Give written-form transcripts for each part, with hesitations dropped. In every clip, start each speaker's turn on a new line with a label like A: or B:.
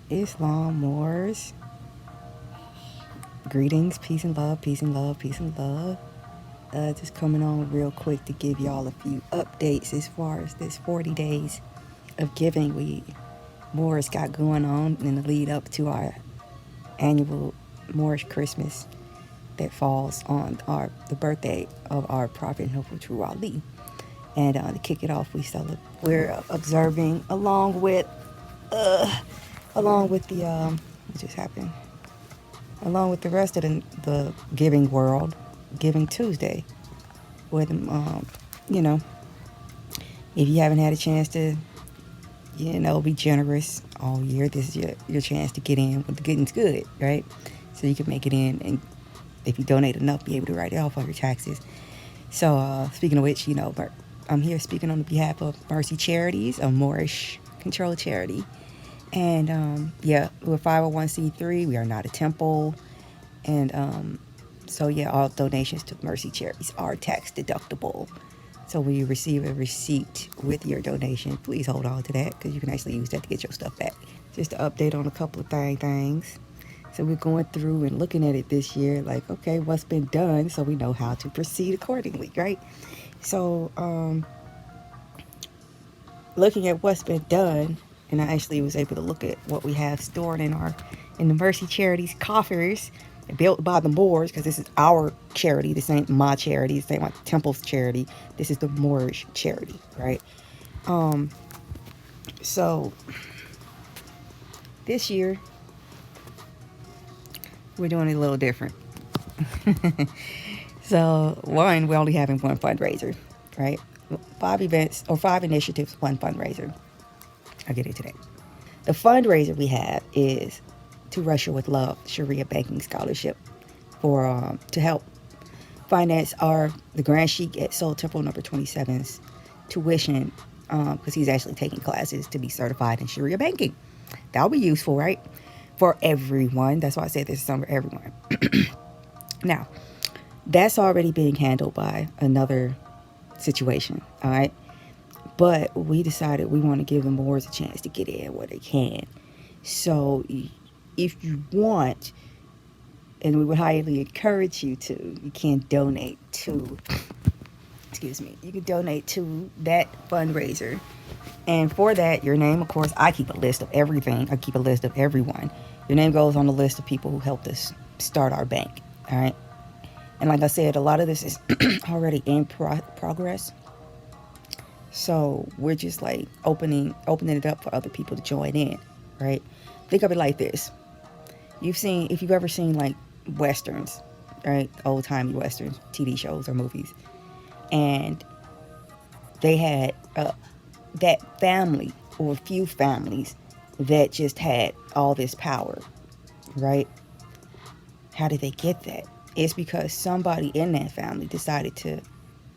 A: Islam, Moors. Greetings, peace and love, peace and love, peace and love. Just coming on real quick to give y'all a few updates as far as this 40 days of giving we Moors got going on in the lead up to our annual Moorish Christmas that falls on the birthday of our Prophet Noble True Ali. And to kick it off, we're observing along with the what just happened, along with the rest of the giving world, Giving Tuesday, with you know, if you haven't had a chance to, be generous all year, this is your chance to get in when the getting's good, right? So you can make it in, and if you donate enough, be able to write it off on your taxes. So speaking of which, I'm here speaking on behalf of MRCI Charities, a Moorish controlled charity. And we're 501c3. We are not a temple. And all donations to MRCI Charities are tax deductible. So when you receive a receipt with your donation, please hold on to that, because you can actually use that to get your stuff back. Just to update on a couple of things. So we're going through and looking at it this year, like, okay, what's been done, so we know how to proceed accordingly, right? So looking at what's been done, and I actually was able to look at what we have stored in the MRCI Charities coffers, built by the Moors, because this is our charity. This ain't my charity. This ain't my temple's charity. This is the Moorish charity, right? So this year we're doing it a little different. So one, we're only having one fundraiser, right? 5 events or 5 initiatives, one fundraiser. I'll get into that. The fundraiser we have is To Russia with Love Sharia Banking Scholarship for to help finance the Grand Sheik at Soul Temple number 27's tuition, because he's actually taking classes to be certified in Sharia banking. That'll be useful, right? For everyone. That's why I said this is something for everyone. Now, that's already being handled by another situation, all right? But we decided we want to give the Moors a chance to get in where they can. So if you want, and we would highly encourage you can donate to, you can donate to that fundraiser. And for that, your name, of course, I keep a list of everything. I keep a list of everyone. Your name goes on the list of people who helped us start our bank, all right? And like I said, a lot of this is already in progress. So we're just like opening it up for other people to join in, right? Think of it like this. If you've ever seen like Westerns, right? Old-timey Westerns, TV shows or movies. And they had that family or a few families that just had all this power, right? How did they get that? It's because somebody in that family decided to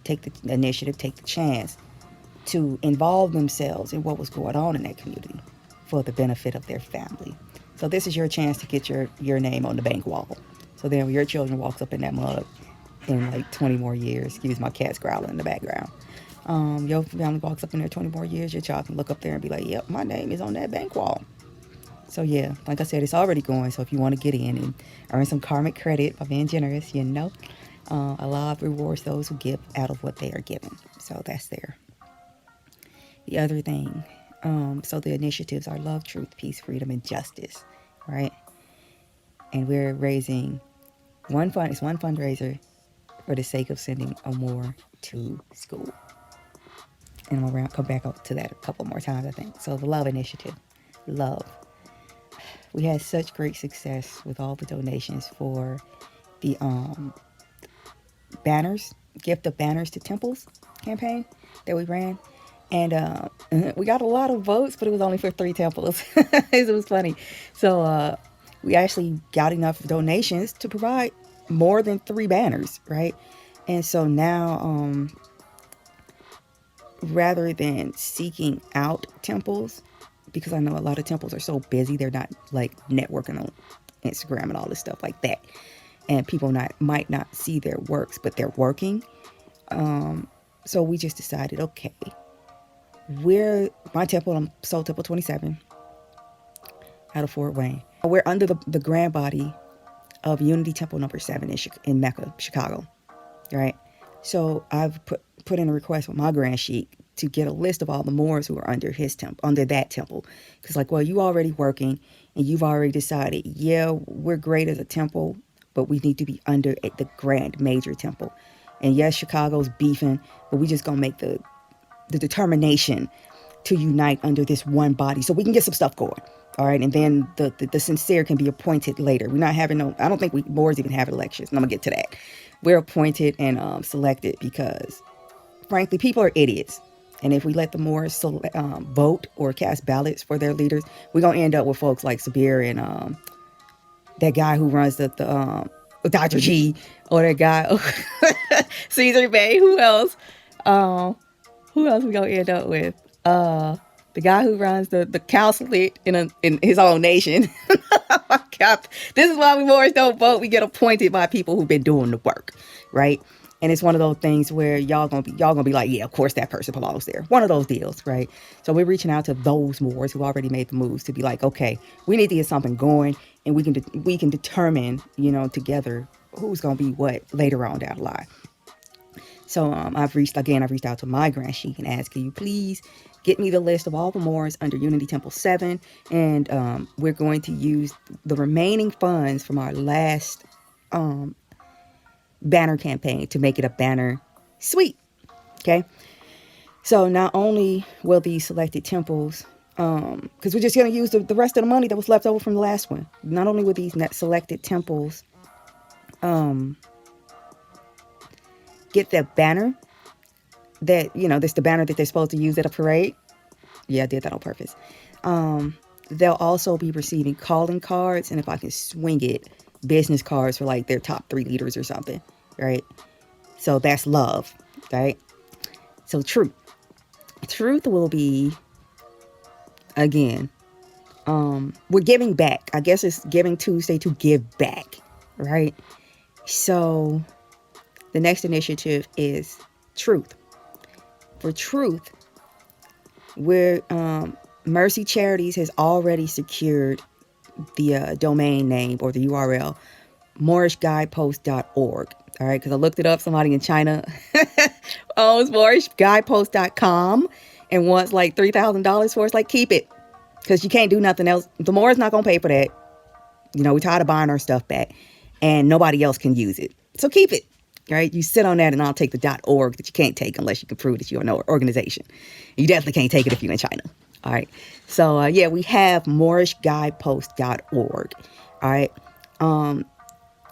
A: take the initiative, take the chance to involve themselves in what was going on in that community for the benefit of their family. So this is your chance to get your name on the bank wall. So then when your children walks up in that mug in like 20 more years, excuse my cat's growling in the background, your family walks up in there 20 more years, your child can look up there and be like, yep, my name is on that bank wall. So yeah, like I said, it's already going. So if you want to get in and earn some karmic credit by being generous, Allah rewards those who give out of what they are given. So that's there. The other thing, so the initiatives are love, truth, peace, freedom, and justice, right? And we're raising one fundraiser for the sake of sending a Moor to school. And I'm going to come back up to that a couple more times, I think. So the love initiative, love. We had such great success with all the donations for the banners, gift of banners to temples campaign that we ran. And we got a lot of votes, but it was only for 3 temples. It was funny. So we actually got enough donations to provide more than 3 banners, right? And so now, rather than seeking out temples, because I know a lot of temples are so busy, they're not like networking on Instagram and all this stuff like that. And people might not see their works, but they're working. So we just decided, okay, my temple, I'm Soul Temple 27. out of Fort Wayne. We're under the grand body of Unity Temple number 7 in Mecca, Chicago, right? So I've put in a request with my grand sheik to get a list of all the Moors who are under his temple, under that temple. Because like, well, you already working and you've already decided, yeah, we're great as a temple, but we need to be under the grand major temple. And yes, Chicago's beefing, but we just gonna make the determination to unite under this one body so we can get some stuff going. All right. And then the sincere can be appointed later. We're not having I don't think boards even have elections. And I'm gonna get to that. We're appointed and selected because frankly, people are idiots. And if we let the Moors vote or cast ballots for their leaders, we're going to end up with folks like Sabir and that guy who runs the Dr. G, or that guy, Caesar Bay. Who else? Who else we going to end up with? The guy who runs the consulate in his own nation. This is why we Moors don't vote. We get appointed by people who've been doing the work, right? And it's one of those things where y'all gonna be like, yeah, of course that person belongs there. One of those deals, right? So we're reaching out to those Moors who already made the moves to be like, okay, we need to get something going, and we can determine, together who's gonna be what later on down the line. So I've reached out to my grand sheik and asked, can you please get me the list of all the Moors under Unity Temple 7, and we're going to use the remaining funds from our last banner campaign to make it a banner suite. Okay, so not only will these selected temples, because we're just going to use the rest of the money that was left over from the last one, not only will these selected temples get the banner that, this the banner that they're supposed to use at a parade. Yeah, I did that on purpose. They'll also be receiving calling cards, and if I can swing it, business cards for like their top 3 leaders or something, right? So that's love, right? So truth will be, again, we're giving back. I guess it's Giving Tuesday to give back, right? So the next initiative is truth. For truth, we're MRCI Charities has already secured the domain name or the URL, moorishguidepost.org. All right, because I looked it up. Somebody in China owns moorishguidepost.com and wants like $3,000 for it. It's like, keep it, because you can't do nothing else. The Moors not going to pay for that. We're tired of buying our stuff back, and nobody else can use it. So keep it. Right? You sit on that, and I'll take the .org that you can't take unless you can prove that you're an organization. You definitely can't take it if you're in China. All right. So, we have moorishguidepost.org. All right.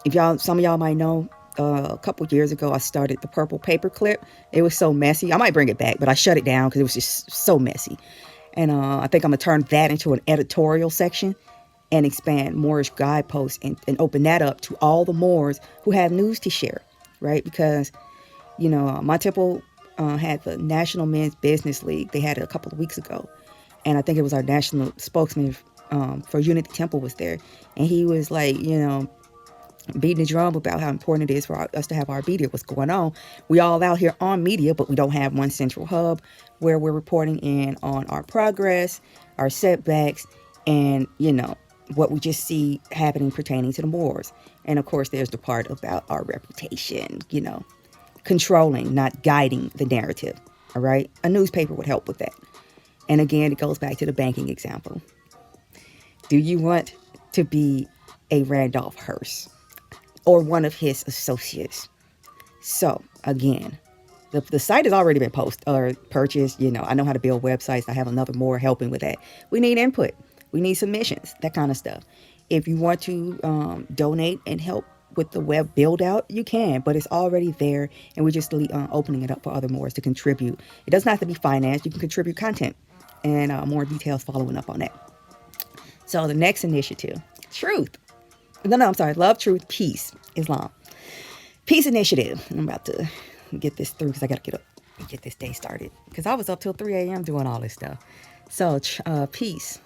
A: If some of y'all might know, a couple years ago, I started the purple paperclip. It was so messy. I might bring it back, but I shut it down because it was just so messy. And I think I'm going to turn that into an editorial section and expand Moorish Guideposts and open that up to all the Moors who have news to share. Right? Because, my temple had the National Men's Business League. They had it a couple of weeks ago. And I think it was our national spokesman for Unity Temple was there. And he was like, beating the drum about how important it is for us to have our media, what's going on. We all out here on media, but we don't have one central hub where we're reporting in on our progress, our setbacks, and, what we just see happening pertaining to the Moors. And of course, there's the part about our reputation, controlling, not guiding the narrative. All right. A newspaper would help with that. And again, it goes back to the banking example. Do you want to be a Randolph Hearst or one of his associates? So again, the site has already been purchased. I know how to build websites. I have another Moor helping with that. We need input. We need submissions, that kind of stuff. If you want to donate and help with the web build out, you can, but it's already there, and we're just opening it up for other Moors to contribute. It doesn't have to be finance. You can contribute content, and more details following up on that. So the next initiative, truth. I'm sorry, love, truth, peace, Islam. Peace initiative. I'm about to get this through because I got to get up and get this day started because I was up till 3 a.m. doing all this stuff. So peace.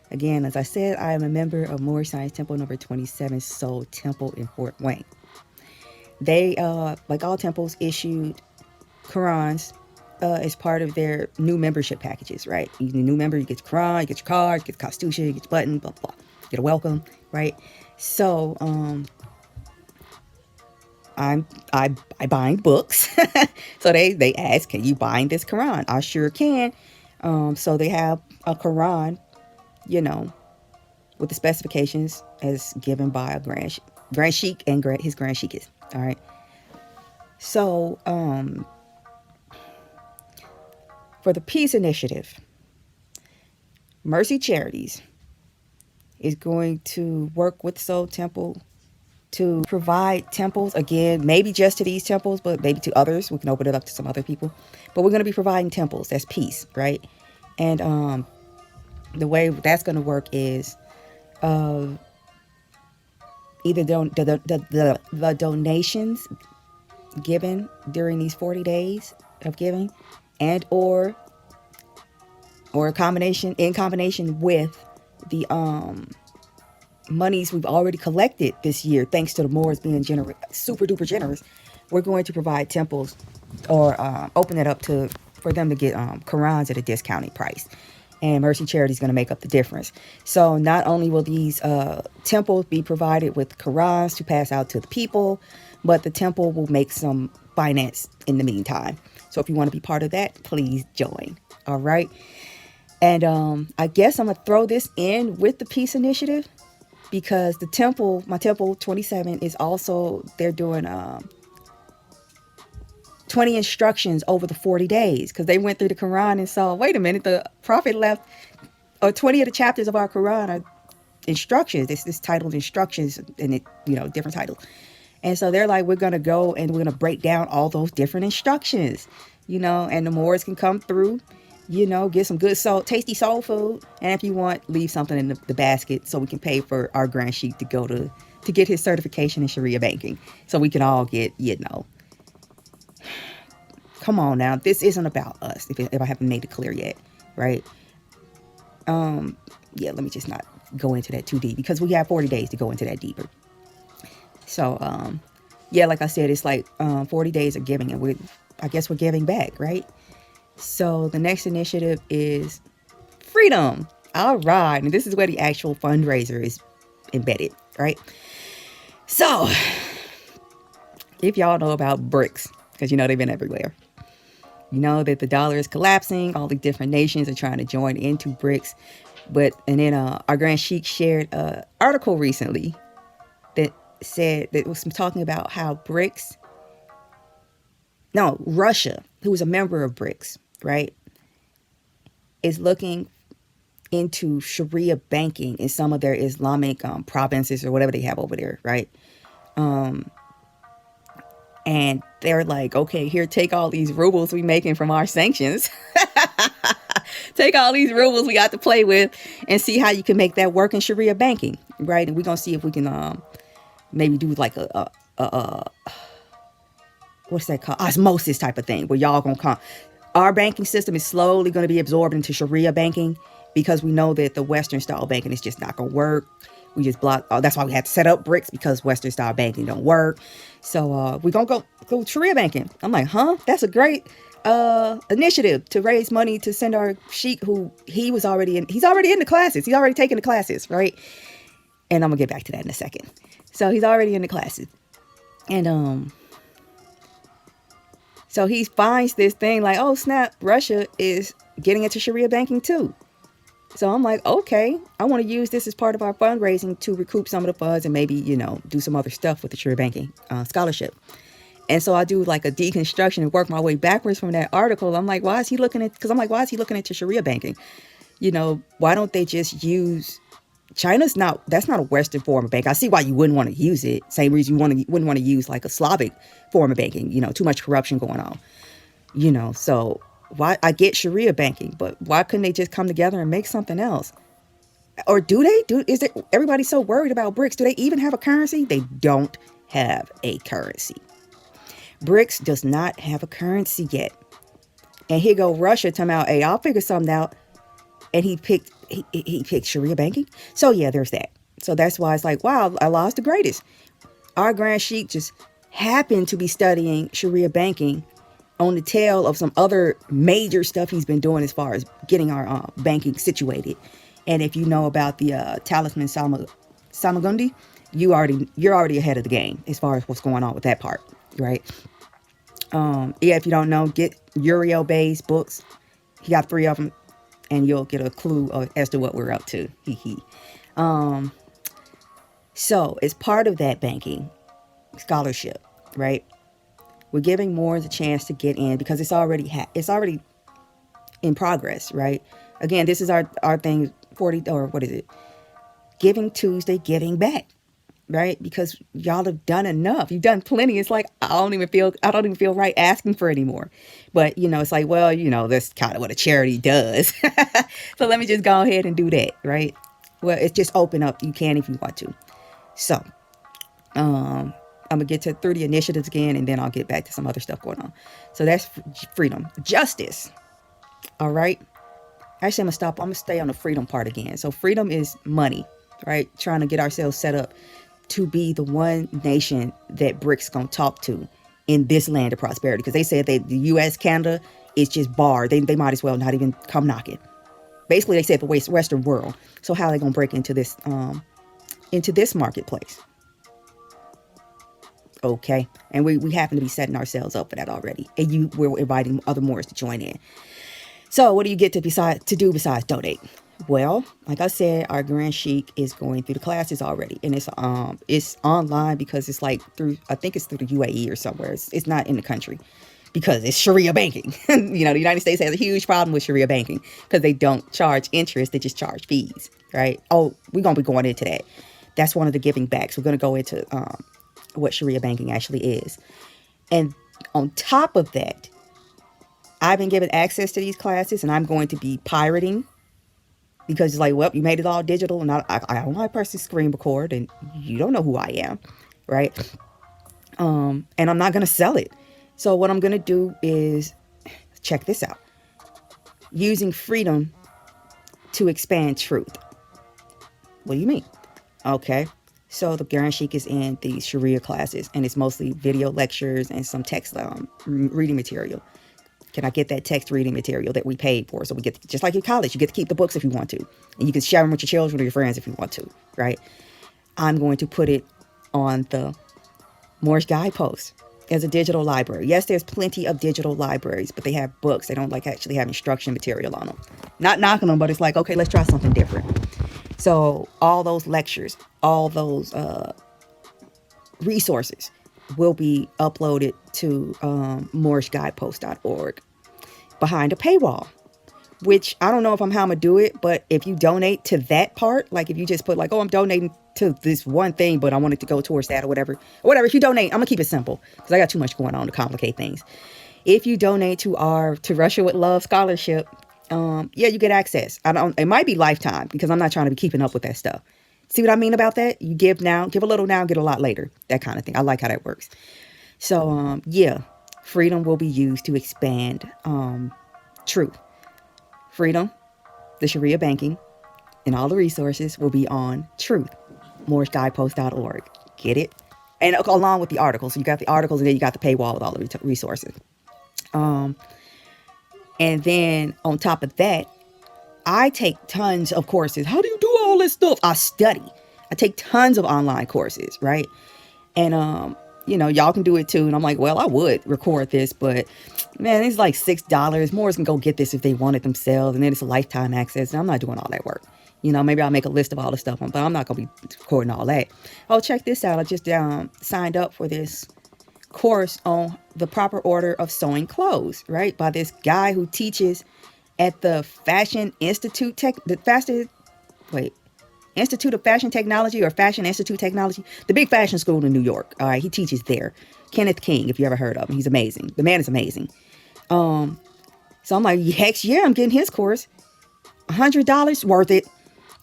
A: Again, as I said, I am a member of Moorish Science Temple number 27 Soul Temple in Fort Wayne. They, like all temples, issued Qurans as part of their new membership packages, right? You're a new member, you get your Quran, you get your card, you get the Constitution, you get your button, blah, blah, you get a welcome, right? So, I bind books. So they ask, can you bind this Quran? I sure can. So they have a Quran, with the specifications as given by a Grand Sheikh and his Grand Sheikhs. All right. So, for the Peace Initiative, Mercy Charities is going to work with Soul Temple to provide temples, again, maybe just to these temples, but maybe to others. We can open it up to some other people. But we're going to be providing temples. That's peace, right? And the way that's going to work is either the donations given during these 40 days of giving, and or in combination with the monies we've already collected this year, thanks to the Moors being super duper generous. We're going to provide temples or open it up for them to get Qurans at a discounted price. And Mercy Charity is going to make up the difference. So not only will these temples be provided with Qurans to pass out to the people, but the temple will make some finance in the meantime. So if you want to be part of that, please join. All right. And I guess I'm going to throw this in with the Peace Initiative, because the temple, my temple 27, is also, they're doing 20 instructions over the 40 days, because they went through the Quran and saw, wait a minute, the Prophet left, or 20 of the chapters of our Quran are instructions. It's titled instructions, and it, different titles. And so they're like, we're going to go and we're going to break down all those different instructions, and the Moors can come through, get some good tasty soul food. And if you want, leave something in the basket so we can pay for our Grand Sheikh to go to get his certification in Sharia banking. So we can all get, come on now. This isn't about us, if I haven't made it clear yet, right? Let me just not go into that too deep, because we have 40 days to go into that deeper. So, like I said, it's like 40 days of giving, and I guess we're giving back, right? So the next initiative is freedom. All right. And this is where the actual fundraiser is embedded, right? So if y'all know about BRICS, because they've been everywhere, that the dollar is collapsing. All the different nations are trying to join into BRICS. And then our Grand Sheikh shared an article recently that was talking about how Russia, who is a member of BRICS, right, is looking into Sharia banking in some of their Islamic provinces or whatever they have over there, right? And they're like, okay, here, take all these rubles we making from our sanctions. Take all these rubles we got to play with and see how you can make that work in Sharia banking, right? And we're going to see if we can maybe do like a what's that called? Osmosis type of thing, where y'all going to come. Our banking system is slowly going to be absorbed into Sharia banking, because we know that the Western style banking is just not going to work. We just block. That's why we had to set up BRICS, because Western style banking don't work. So we're going to go Sharia banking. I'm like, that's a great initiative to raise money to send our sheikh, who he's already in the classes. He's already taken the classes, right? And I'm going to get back to that in a second. So he's already in the classes. And so he finds this thing like, oh snap, Russia is getting into Sharia banking too. So I'm like, okay, I want to use this as part of our fundraising to recoup some of the funds and maybe, do some other stuff with the Sharia banking scholarship. And so I do like a deconstruction and work my way backwards from that article. I'm like, why is he looking into Sharia banking? Why don't they just use that's not a Western form of banking. I see why you wouldn't want to use it. Same reason you wouldn't want to use like a Slavic form of banking, too much corruption going on, so why, I get Sharia banking, but why couldn't they just come together and make something else? Or is it, everybody so worried about BRICS? Do they even have a currency? They don't have a currency. BRICS does not have a currency yet. And here go Russia talking about, hey, I'll figure something out. And he picked Sharia banking. So yeah, there's that. So that's why it's like, wow, Allah's the greatest. Our Grand Sheikh just happened to be studying Sharia banking on the tail of some other major stuff he's been doing as far as getting our banking situated. And if you know about the Talisman Salmagundi, you're already ahead of the game as far as what's going on with that part, right? If you don't know, get Uriel Bay's books. He got 3 of them, and you'll get a clue as to what we're up to. So as part of that banking scholarship, right? We're giving Moors a chance to get in because it's already in progress, right? Again, this is our thing, 40, or what is it? Giving Tuesday, giving back, right? Because y'all have done enough. You've done plenty. It's like, I don't even feel right asking for any more. But, it's like, well, that's kind of what a charity does. So let me just go ahead and do that, right? Well, it's just open up. You can if you want to. So, I'm going to get through the initiatives again, and then I'll get back to some other stuff going on. So that's freedom. Justice. All right. Actually, I'm going to stay on the freedom part again. So freedom is money, right? Trying to get ourselves set up to be the one nation that BRICS going to talk to in this land of prosperity. Because they said that the U.S., Canada is just barred. They might as well not even come knocking. Basically, they said the Western world. So how are they going to break into this marketplace? Okay. And we happen to be setting ourselves up for that already. And we're inviting other Moors to join in. So what do you get to do besides donate? Well, like I said, our Grand Sheik is going through the classes already. And it's online because it's like I think it's through the UAE or somewhere. It's not in the country because it's Sharia banking. The United States has a huge problem with Sharia banking because they don't charge interest. They just charge fees, right? Oh, we're going to be going into that. That's one of the giving backs. We're going to go into what Sharia banking actually is. And on top of that, I've been given access to these classes, and I'm going to be pirating because it's like, well, you made it all digital, and I don't know how to personally screen record, and you don't know who I am, right? And I'm not going to sell it. So what I'm going to do is, check this out, using freedom to expand truth. What do you mean? Okay. So the Grand Sheik is in these Sharia classes, and it's mostly video lectures and some text reading material. Can I get that text reading material that we paid for? So we get, just like in college, you get to keep the books if you want to. And you can share them with your children or your friends if you want to, right? I'm going to put it on the Moorish Guidepost as a digital library. Yes, there's plenty of digital libraries, but they have books. They don't actually have instruction material on them. Not knocking them, but it's like, okay, let's try something different. So all those lectures, all those resources will be uploaded to moorishguidepost.org behind a paywall, which I don't know how I'm going to do it, but if you donate to that part, like if you just put like, oh, I'm donating to this one thing, but I want it to go towards that or whatever, if you donate, I'm going to keep it simple because I got too much going on to complicate things. If you donate to Russia with Love scholarship, you get access. It might be lifetime because I'm not trying to be keeping up with that stuff. See what I mean about that? You give now, give a little now, get a lot later. That kind of thing. I like how that works. So, freedom will be used to expand truth. Freedom, the Sharia banking, and all the resources will be on truth. moorishguidepost.org. Get it? And along with the articles. So you got the articles and then you got the paywall with all the resources. And then on top of that, I take tons of courses. How do you do all this stuff? I study. I take tons of online courses, right? And, y'all can do it too. And I'm like, well, I would record this, but man, it's like $6. Moors can go get this if they want it themselves. And then it's a lifetime access. And I'm not doing all that work. Maybe I'll make a list of all the stuff, but I'm not going to be recording all that. Oh, check this out. I just signed up for this course on the proper order of sewing clothes, right? By this guy who teaches at the Fashion Institute Institute of Fashion Technology or Fashion Institute Technology, the big fashion school in New York. All right, he teaches there. Kenneth King, if you ever heard of him, he's amazing. The man is amazing. So I'm like, heck yeah, I'm getting his course. $100 worth it,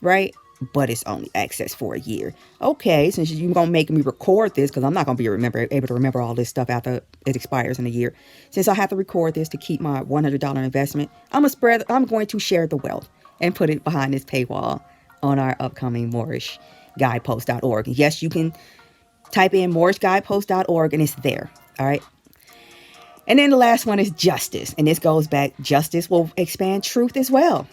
A: right? But it's only access for a year. Okay, since you're going to make me record this, because I'm not going to be able to remember all this stuff after it expires in a year. Since I have to record this to keep my $100 investment, I'm going to share the wealth and put it behind this paywall on our upcoming moorishguidepost.org. Yes, you can type in moorishguidepost.org and it's there. All right. And then the last one is justice. And this goes back, justice will expand truth as well.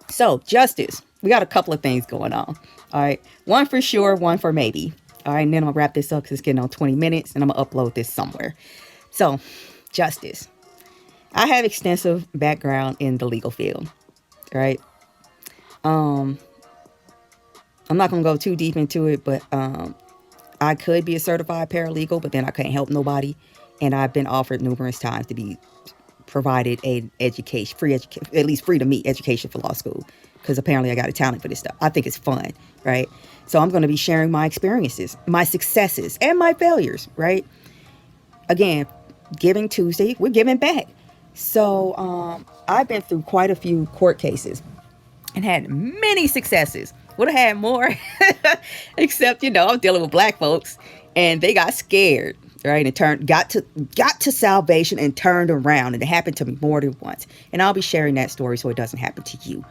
A: So justice, we got a couple of things going on. All right. One for sure, one for maybe. All right. And then I'm going to wrap this up because it's getting on 20 minutes and I'm going to upload this somewhere. So justice. I have extensive background in the legal field. Right. I'm not going to go too deep into it, but I could be a certified paralegal, but then I can't help nobody. And I've been offered numerous times to be provided a education, free education, at least free to me education for law school, because apparently I got a talent for this stuff. I think it's fun, right? So I'm going to be sharing my experiences, my successes, and my failures, right? Again, Giving Tuesday, we're giving back. So I've been through quite a few court cases and had many successes. Would have had more, except, you know, I'm dealing with black folks and they got scared. Right, and got to salvation and turned around, and it happened to me more than once. And I'll be sharing that story so it doesn't happen to you.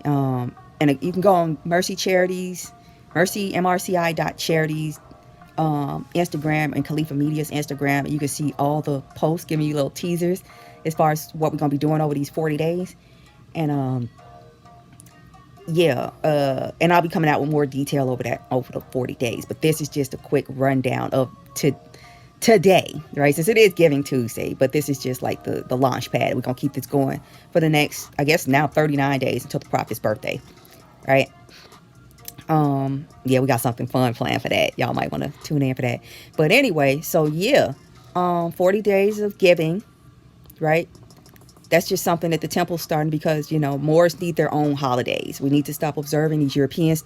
A: And you can go on Mercy Charities, Mercy MRCI Charities, Instagram, and Califa Media's Instagram, and you can see all the posts giving you little teasers as far as what we're gonna be doing over these 40 days. And and I'll be coming out with more detail over the 40 days. But this is just a quick rundown of today, right? Since it is Giving Tuesday, but this is just like the launch pad. We're going to keep this going for the next, I guess now 39 days until the prophet's birthday, right? We got something fun planned for that. Y'all might want to tune in for that. But anyway, so 40 days of giving, right? That's just something that the temple's starting because, you know, Moors need their own holidays. We need to stop observing these Europeans.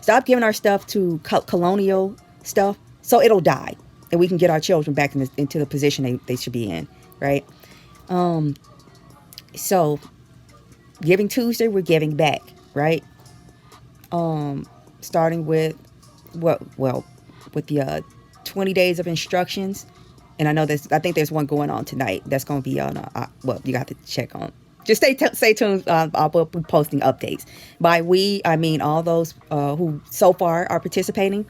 A: Stop giving our stuff to colonial stuff so it'll die. And we can get our children back into the position they should be in, right? So, Giving Tuesday, we're giving back, right? Starting with, with the 20 days of instructions. And I think there's one going on tonight. That's going to be on, you got to check on. Just stay tuned. I'll be posting updates. By we, I mean all those who so far are participating.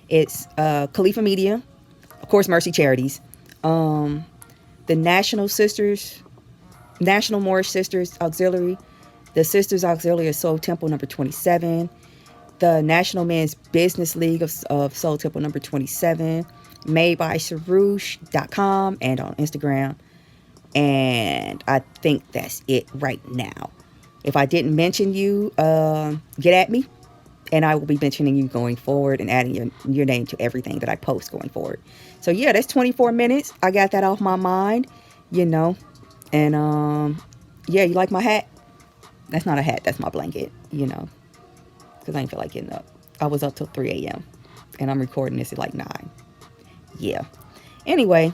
A: It's Califa Media, of course, Mercy Charities, the National Moorish Sisters Auxiliary, the Sisters Auxiliary of Soul Temple number 27, the National Men's Business League of Soul Temple number 27, made by Sarouche.com and on Instagram. And I think that's it right now. If I didn't mention you, get at me. And I will be mentioning you going forward and adding your name to everything that I post going forward. So, that's 24 minutes. I got that off my mind, you know. And, you like my hat? That's not a hat. That's my blanket, you know. Because I didn't feel like getting up. I was up till 3 a.m. And I'm recording this at like 9. Yeah. Anyway.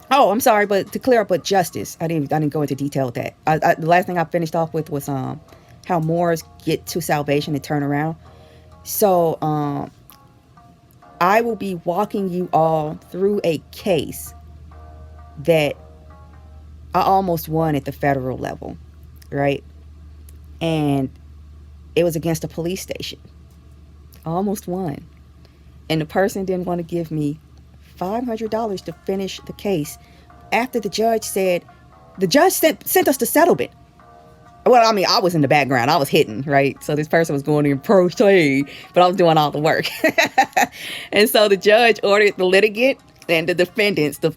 A: Oh, I'm sorry. But to clear up with justice, I didn't go into detail with that. The last thing I finished off with was how Moors get to salvation and turn around. So I will be walking you all through a case that I almost won at the federal level, right? And it was against a police station. I almost won. And the person didn't want to give me $500 to finish the case after the judge sent us the settlement. Well, I mean, I was in the background. I was hidden, right? So this person was going in pro se, but I was doing all the work. And so the judge ordered the litigant and the defendants, the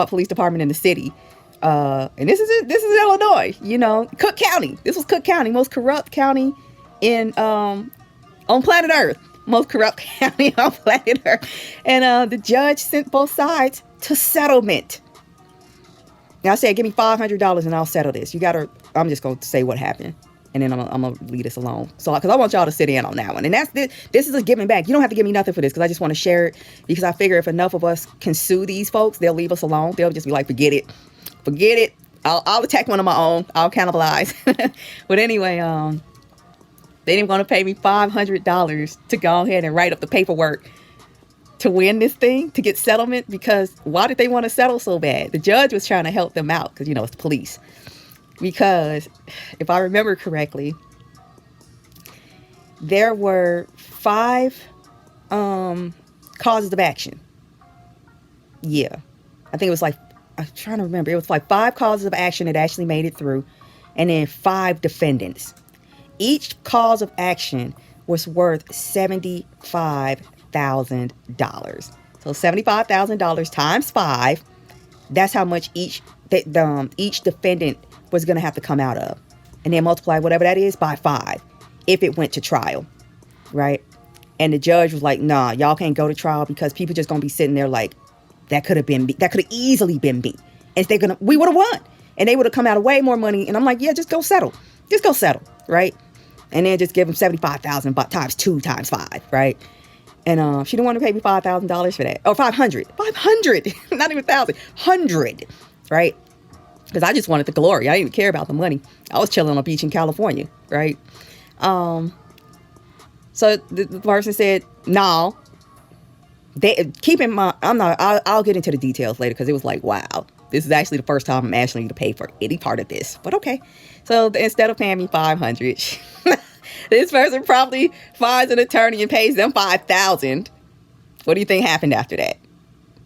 A: police department in the city. And this is Illinois, you know, Cook County. This was Cook County, most corrupt county on planet Earth. Most corrupt county on planet Earth. And the judge sent both sides to settlement. Now I said, give me $500 and I'll settle this. I'm just going to say what happened. And then I'm going to leave this alone. So, because I want y'all to sit in on that one. And this is a giving back. You don't have to give me nothing for this because I just want to share it. Because I figure if enough of us can sue these folks, they'll leave us alone. They'll just be like, forget it. I'll attack one of my own. I'll cannibalize. But anyway, they didn't want to pay me $500 to go ahead and write up the paperwork to win this thing, to get settlement, because why did they want to settle so bad? The judge was trying to help them out because, you know, it's the police. Because if I remember correctly, there were 5 causes of action. Yeah. I think it was like I'm trying to remember. It was like 5 causes of action that actually made it through, and then 5 defendants. Each cause of action was worth $75,000. So $75,000 times 5. That's how much each defendant was going to have to come out of, and then multiply whatever that is by 5 if it went to trial, right? And the judge was like, "Nah, y'all can't go to trial because people just gonna be sitting there like that could have easily been me, and we would have won, and they would have come out of way more money." And I'm like, "Yeah, just go settle, right?" And then just give them 75,000 times 2 times 5, right? And she didn't want to pay me $5,000 for that, or 500, not even 1,000, 100, right? Because I just wanted the glory. I didn't even care about the money. I was chilling on a beach in California, right? So the person said, "No." Keep in mind, I'll get into the details later because it was like, wow, this is actually the first time I'm asking you to pay for any part of this. But okay. So instead of paying me 500, this person probably finds an attorney and pays them 5,000. What do you think happened after that?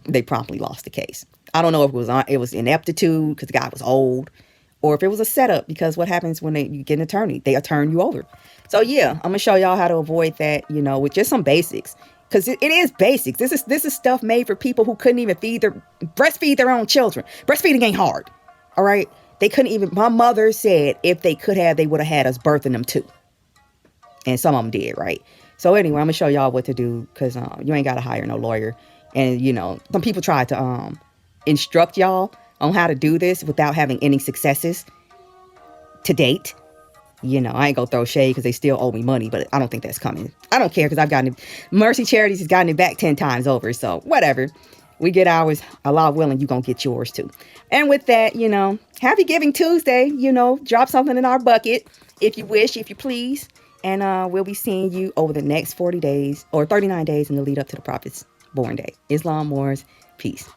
A: They promptly lost the case. I don't know if it was ineptitude because the guy was old, or if it was a setup, because what happens when you get an attorney? They turn you over. So yeah, I'm gonna show y'all how to avoid that, with just some basics, because it is basics. This is stuff made for people who couldn't even breastfeed their own children. Breastfeeding ain't hard, all right? They couldn't even. My mother said if they could have, they would have had us birthing them too, and some of them did, right? So anyway, I'm gonna show y'all what to do, because you ain't gotta hire no lawyer, and some people try to instruct y'all on how to do this without having any successes to date. I ain't gonna throw shade because they still owe me money, but I don't think that's coming. I don't care because I've gotten it. MRCI Charities has gotten it back 10 times over. So whatever. We get ours. Allah willing, you gonna get yours too. And with that, happy Giving Tuesday. Drop something in our bucket if you wish, if you please. And we'll be seeing you over the next 40 days or 39 days in the lead up to the Prophet's born day. Islam Moors. Peace.